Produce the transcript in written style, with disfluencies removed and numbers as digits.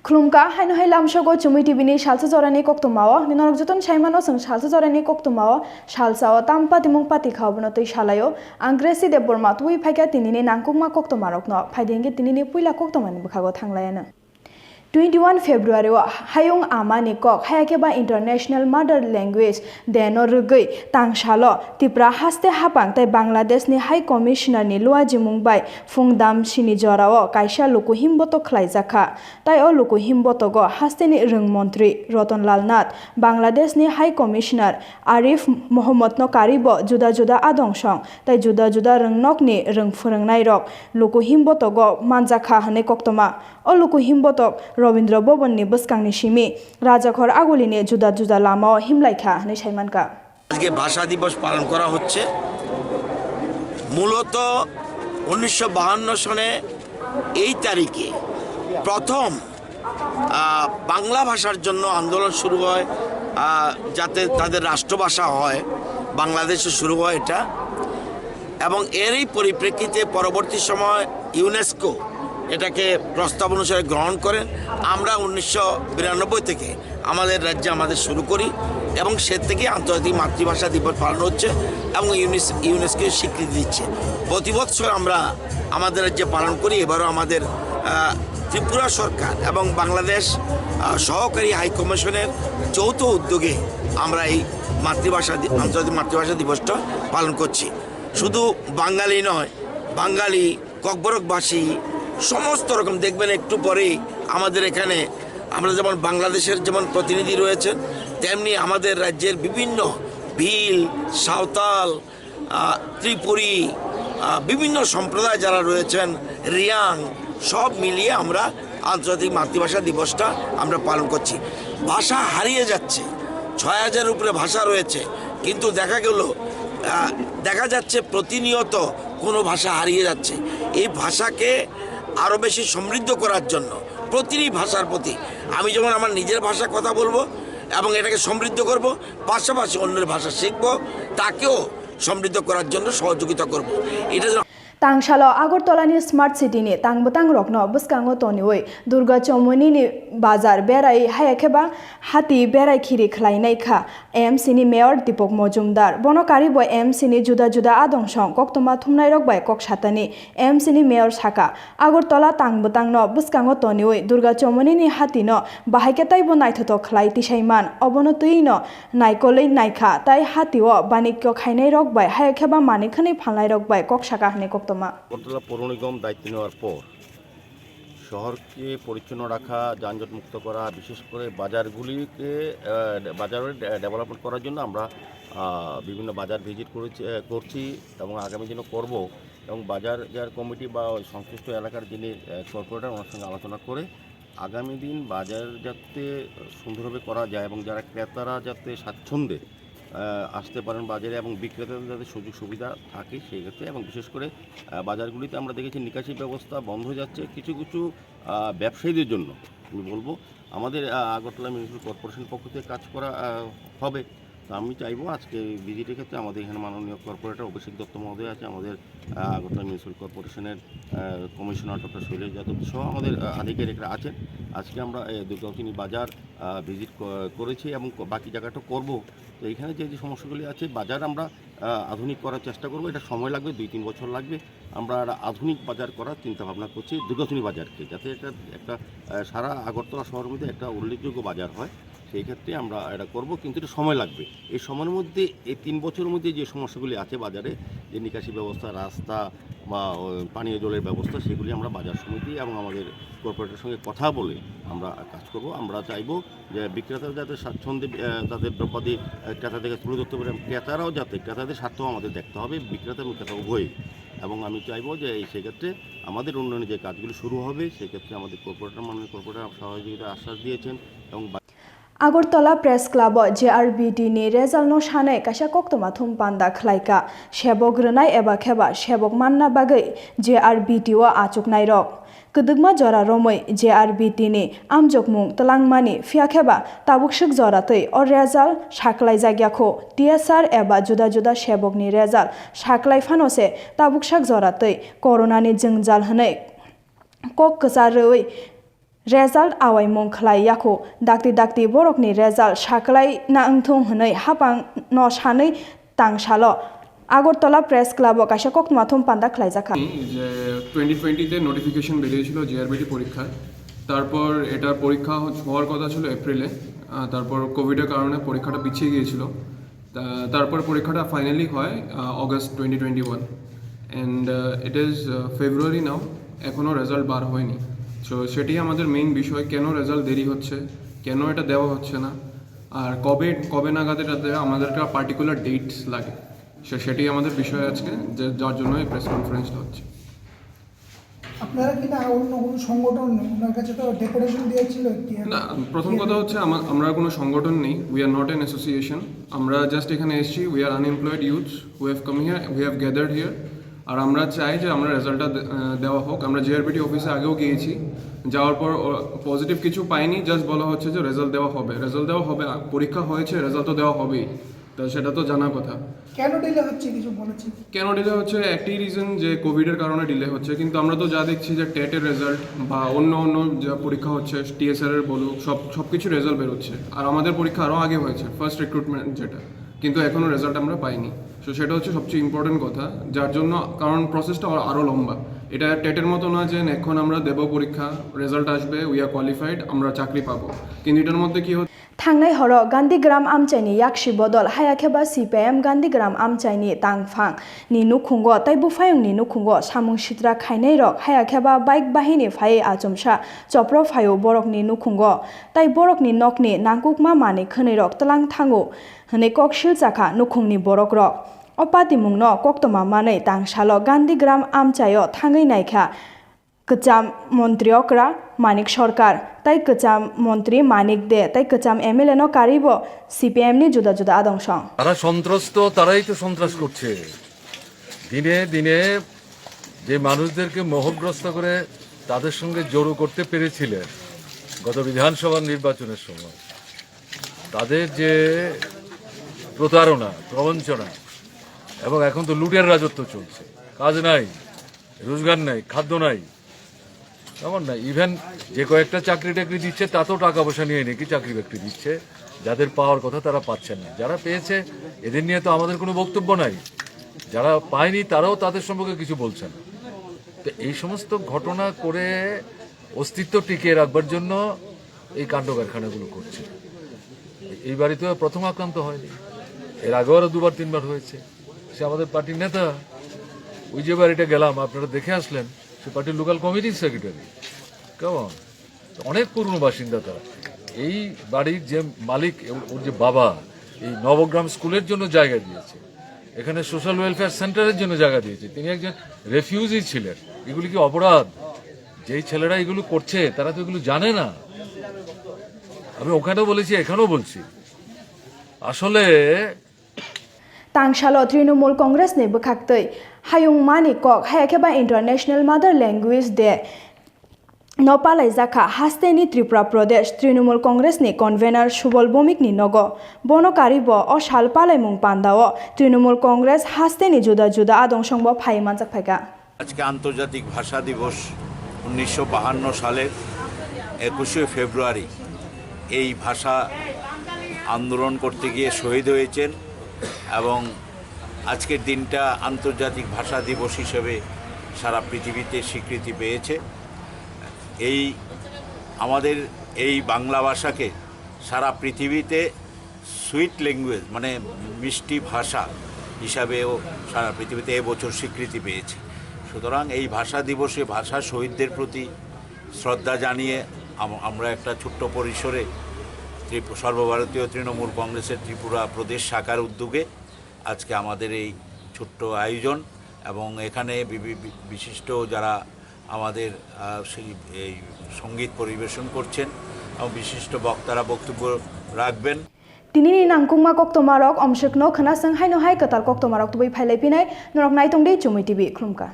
Klumka haino hai lamshogo chumi tibini Salsa Jorani Koktwma ni norok joton saimano sang Salsa Jorani Koktwma Salsa o tampa timung pati khabono tei salayo ang Gracy Debbarma tui phaika tinini nangkukma Koktwma rokno phaidenge tinini puila Koktwma ni bukhago thanglayana 21 February hayung amani kok hayakeba International Mother Language deno rugui tangshalo tipra haste hapang tai Bangladesh ni High Commissioner ni luaji mungbai fungdam sini jorao kaisa luku himboto khlaijaka tai o luku himboto go haste ni rung mantri Ratanlal Nath Bangladesh ni High Commissioner Arif Mohammad no karibo juda juda adongsong tai juda juda rungnok ni rung phurungnai rok luku himboto go manjaka hane Koktwma o luku himboto Robindra Bhavan ni buskangni shimi Rajakhor Agulini juda juda lama himlaikha ni saimanka আজকে ভাষা দিবস পালন করা হচ্ছে মূলত 1952 সনে এই তারিখে প্রথম বাংলা ভাষার জন্য আন্দোলন শুরু হয় যাতে তাদের রাষ্ট্রভাষা হয় বাংলাদেশে শুরু হয় এটা এবং এরই পরিপ্রেক্ষিতে পরবর্তী সময় ইউনেস্কো এটাকে প্রস্তাব অনুসারে গ্রহণ করেন আমরা 1992 থেকে আমাদের রাজ্যে আমাদের শুরু করি এবং সে থেকে আন্তর্জাতিক মাতৃভাষা দিবস পালন হচ্ছে এবং ইউনেস্কো স্বীকৃতি দিচ্ছে প্রতি বছর আমরা আমাদের রাজ্যে পালন করি এবারও আমাদের ত্রিপুরা সরকার এবং বাংলাদেশ সহকারী হাই কমিশনের যৌথ উদ্যোগে আমরা এই আন্তর্জাতিক মাতৃভাষা দিবসটা পালন করছি শুধু বাঙালি নয় বাঙালি ককবরকভাষী সমস্ত রকম দেখবেন একটু পরেই আমাদের এখানে আমরা যেমন বাংলাদেশের যেমন প্রতিনিধি রয়েছেন তেমনি আমাদের রাজ্যের বিভিন্ন ভিল সাঁওতাল ত্রিপুরী বিভিন্ন সম্প্রদায় যারা রয়েছেন রিয়াং সব মিলিয়ে আমরা আন্তর্জাতিক মাতৃভাষা দিবসটা আমরা পালন করছি ভাষা হারিয়ে যাচ্ছে 6000 উপরে ভাষা রয়েছে কিন্তু দেখা যাচ্ছে প্রতিনিয়ত কোনো ভাষা হারিয়ে যাচ্ছে এই ভাষাকে আরও বেশি সমৃদ্ধ করার জন্য প্রতিটি ভাষার প্রতি আমি যেমন আমার নিজের ভাষা কথা বলবো এবং এটাকে সমৃদ্ধ করব পাশাপাশি অন্যের ভাষা শিখব তাকেও সমৃদ্ধ করার জন্য সহযোগিতা করব এটা Tangshalo Agartala ni Smart City ni tangbutang rokno buskango tonioi Durga Chomoni ni bazar berai hayakeba hati berai khiri khlainai kha MC ni Mayor Dipok Mojumdar bono karibo MC ni juda juda adongsong Koktwma thumnai rok bai koksatani MC ni Mayor Saka Agartala tangbutang no buskango tonioi Durga Chomoni ni hati no bahaiketai bo naithoto khlai tisaiman obono tui no naikolei naikha tai hati o banikyo khainai rok bai hayakeba manikhani phalnai rok bai koksaka hne Agartala পৌর নিগম দায়িত্ব নেওয়ার পর শহরকে পরিচ্ছন্ন রাখা যানজট মুক্ত করা বিশেষ করে বাজারগুলিকে বাজারের ডেভেলপমেন্ট করার জন্য আমরা বিভিন্ন বাজার ভিজিট করছি এবং আগামী দিনও করব এবং বাজার কমিটি বা সংশ্লিষ্ট এলাকার যিনি কর্পোরেটর ওনার সঙ্গে আলোচনা করে আগামী দিন বাজার যাতে সুন্দরভাবে করা যায় এবং যারা ক্রেতারা যাতে স্বাচ্ছন্দ্যে আসতে পারেন বাজারে এবং বিক্রেতাদের যাতে সুযোগ সুবিধা থাকে সেই ক্ষেত্রে এবং বিশেষ করে বাজারগুলিতে আমরা দেখেছি নিকাশি ব্যবস্থা বন্ধ হয়ে যাচ্ছে কিছু কিছু ব্যবসায়ীদের জন্য আমি বলবো আমাদের আগরতলা মিউনিসিপ্যাল কর্পোরেশনের পক্ষ থেকে কাজ করা হবে তো আমি চাইবো আজকে ভিজিটের ক্ষেত্রে আমাদের এখানে মাননীয় কর্পোরেটর অভিষেক দত্ত মহোদয় আছে আমাদের আগরতলা মিউনিসিপ্যাল কর্পোরেশনের কমিশনার ডক্টর শৈলেশ যাদব সহ আমাদের আধিকারিকরা আছেন আজকে আমরা দুর্গাবতী বাজার ভিজিট করেছি এবং বাকি জায়গাটা করব তো এখানে যে সমস্যাগুলি আছে বাজার আমরা আধুনিক করার চেষ্টা করব এটা সময় লাগবে 2-3 বছর লাগবে আমরা আধুনিক বাজার করার চিন্তাভাবনা করছি দুর্গাবতী বাজারকে যাতে একটা সারা আগরতলা শহরের মধ্যে একটা উল্লেখযোগ্য বাজার হয় সেই ক্ষেত্রে আমরা এটা করব কিন্তু এটা সময় লাগবে এই সময়ের মধ্যে এই 3 বছরের মধ্যে যে সমস্যাগুলি আছে বাজারে যে নিকাশি ব্যবস্থা রাস্তা বা পানীয় জলের ব্যবস্থা সেগুলি আমরা বাজার সমিতি এবং আমাদের কর্পোরেটের সঙ্গে কথা বলে আমরা কাজ করব আমরা চাইব যে বিক্রেতারা যাতে স্বাচ্ছন্দ্যে তাদের দ্রব্যাদি ক্রেতা থেকে তুলে ধরতে পারে ক্রেতারাও যাতে ক্রেতাদের স্বার্থ আমাদের দেখতে হবে বিক্রেতা এবং ক্রেতা উভয়ই এবং আমি চাইব যে সেক্ষেত্রে আমাদের উন্নয়নের যে কাজগুলি শুরু হবে সেক্ষেত্রে আমাদের মাননীয় কর্পোরেটর সহযোগিতা আশ্বাস দিয়েছেন এবং Agartala Press Club JRBD ni result no shanai kaisa Koktwma thumpanda khlaika sebok rwnai eba kheba sebok manna bagai JRBD o achuknai rok Kudugma jora romoi JRBD ni amjokmung talangmani phiakheba tabuksuk joratoi or result saklai jagyakho TSR eba juda juda sebok ni result saklai phanose tabuksak joratoi corona ni jengjal hwnai kok ksaroi result awai mong khlai yakho dakti borokni result shaklai na angthung hnai hapang no shanai tangsalo Agartala press club কাশা কোক্তমা থুম পান্দা খ্লাইজাখা যে 2020 তে notification বেরিয়েছিল GRBT পরীক্ষার তারপর এটা পরীক্ষা হওয়ার কথা ছিল এপ্রিলে তারপর কোভিডের কারণে পরীক্ষাটা পিছিয়ে গিয়েছিল তারপর পরীক্ষাটা ফাইনালি হয় অগস্ট 2021 অ্যান্ড ইট ইজ ফেব্রুয়ারি নাও এখনও রেজাল্ট বার হয়নি সো সেটি আমাদের মেইন বিষয় কেন রেজাল্ট দেরি হচ্ছে কেন এটা দেওয়া হচ্ছে না আর কবে নাগাদ এটা আমাদের একটা পার্টিকুলার ডেটস লাগে সেটি আমাদের বিষয় আজকে যে যার জন্য এই প্রেস কনফারেন্সটা হচ্ছে আপনারা কি না অন্য কোনো সংগঠন ওনার কাছে তো ডেকোরেশন দিয়েছিল না প্রথম কথা হচ্ছে আমরা কোনো সংগঠন নেই we are not an association আমরা জাস্ট এখানে এসেছি we are unemployed youths who have come here we have gathered here আর আমরা চাই যে আমরা রেজাল্টটা দেওয়া হোক আমরা জিআরপিটি অফিসে আগেও গিয়েছি যাওয়ার পর পজিটিভ কিছু পাইনি জাস্ট বলা হচ্ছে যে রেজাল্ট দেওয়া হবে পরীক্ষা হয়েছে রেজাল্ট তো দেওয়া হবেই তো সেটা তো জানা কথা কেন ডিলে হচ্ছে কিছু বলেছেন কেন ডিলে হচ্ছে একটি রিজন যে কোভিডের কারণে ডিলে হচ্ছে কিন্তু আমরা তো যা দেখছি যে টেটের রেজাল্ট বা অন্য যা পরীক্ষা হচ্ছে টিএসআর এর বলুক সব কিছু রেজাল্ট বেরোচ্ছে আর আমাদের পরীক্ষা আরও আগে হয়েছে ফার্স্ট রিক্রুটমেন্ট যেটা কিন্তু এখনও রেজাল্ট আমরা পাইনি সো সেটা হচ্ছে সবচেয়ে ইম্পর্টেন্ট কথা যার জন্য কারণ প্রসেসটা আরও লম্বা এটা টেটের মতো না যে এখন আমরা দেব পরীক্ষা রেজাল্ট আসবে উই আর কোয়ালিফাইড আমরা চাকরি পাবো কিন্তু এটার মধ্যে কি হচ্ছে থাংনাই হর Gandhigram আমচাইনি yakshi bodol hayakheba CPM Gandhigram আমচাইনি tangphang ni nukhungo taibu phayung ni nukhungo samung sitra khainai rok hayakheba bike bahini phai achomsa chopro phayo borok ni nukhungo tai borok ni nokni nangkukma mani khonai rok talang thango hne kokshil chakha nukhungni borok rok opati mungno koktwma manai tangsalo Gandhigram আমচাyo thangai naikha কচাম মন্ত্রী অকরা মানিক সরকার তাই কচাম মন্ত্রী মানিক দে তাই কচাম MLA ন Karib CPM নি জুদা জুদা আদংশ তারা সন্ত্রস্ত তারাই তো সন্ত্রাস করছে দিনে দিনে যে মানুষদেরকে মোহগ্রস্ত করে তাদের সঙ্গে জড়ো করতে পেরেছিলেন গত বিধানসভা নির্বাচনের সময় তাদের যে প্রতারণা প্রবঞ্চনা এবং এখন তো লুটের রাজত্ব চলছে কাজ নাই রোজগার নাই খাদ্য নাই এমন না ইভেন যে কয়েকটা চাকরি টাকরি দিচ্ছে তাতেও টাকা পয়সা নিয়ে নাকি চাকরি বাকরি দিচ্ছে যাদের পাওয়ার কথা তারা পাচ্ছেন না যারা পেয়েছে এদের নিয়ে তো আমাদের কোনো বক্তব্য নাই যারা পায়নি তারাও তাদের সম্পর্কে কিছু বলছেন তো এই সমস্ত ঘটনা করে অস্তিত্ব টিকিয়ে রাখবার জন্য এই কাণ্ড কারখানাগুলো করছে এইবারই তো প্রথম আক্রান্ত হয়নি এর আগেও আরও দুবার তিনবার হয়েছে সে আমাদের পার্টির নেতা ওই যে বাড়িটা গেলাম আপনারা দেখে আসলেন সে পার্টির লোকাল কমিটির সেক্রেটারি কেমন অনেক পুরনো বাসিন্দা তারা এই বাড়ির যে মালিক ওর যে বাবা এই নবগ্রাম স্কুলের জন্য জায়গা দিয়েছে এখানে সোশ্যাল ওয়েলফেয়ার সেন্টারের জন্য জায়গা দিয়েছে তিনি একজন রেফিউজি ছিলেন এগুলি কি অপরাধ যেই ছেলেরা এগুলো করছে তারা তো এগুলো জানে না আমি ওখানেও বলেছি এখানেও বলছি আসলে তাংশালো তৃণমূল কংগ্রেস নি বখাক্তই হায়ুং মানি কক হায়াখেবা ইন্টারন্যাশনাল মাদার ল্যাঙ্গুয়েজ ডে নপালাই জাখা হাস্তেনি ত্রিপুরা প্রদেশ তৃণমূল কংগ্রেস নি কনভেনার সুবল ভৌমিক নি নগ বনকারিব ও শালপালাই মুং পান্দাও তৃণমূল কংগ্রেস হাস্তেনি জুদা জুদা আদংসংব ফাই মানজাক ফাইকা আজকে আন্তর্জাতিক ভাষা দিবস 1952 সালের 21 ফেব্রুয়ারি এই ভাষা আন্দোলন করতে গিয়ে শহীদ হয়েছেন এবং আজকের দিনটা আন্তর্জাতিক ভাষা দিবস হিসেবে সারা পৃথিবীতে স্বীকৃতি পেয়েছে আমাদের এই বাংলা ভাষাকে সারা পৃথিবীতে সুইট ল্যাঙ্গুয়েজ মানে মিষ্টি ভাষা হিসাবেও সারা পৃথিবীতে এবছর স্বীকৃতি পেয়েছে সুতরাং এই ভাষা দিবসে ভাষা শহীদদের প্রতি শ্রদ্ধা জানিয়ে আমরা একটা ছোট্ট পরিসরে সর্বভারতীয় তৃণমূল কংগ্রেসের ত্রিপুরা প্রদেশ শাখার উদ্যোগে আজকে আমাদের এই ছোট্ট আয়োজন এবং এখানে বিশিষ্ট যারা আমাদের এই সঙ্গীত পরিবেশন করছেন এবং বিশিষ্ট বক্তারা বক্তব্য রাখবেন তিনি নাংকুংমা কোক্তমা রক অমসকনো খনাসং হাইনো হাই কতাল কোক্তমা রক তুই ফাইলাইপিনাই নরক নাইতংদে চুমি টিভি খুমকা।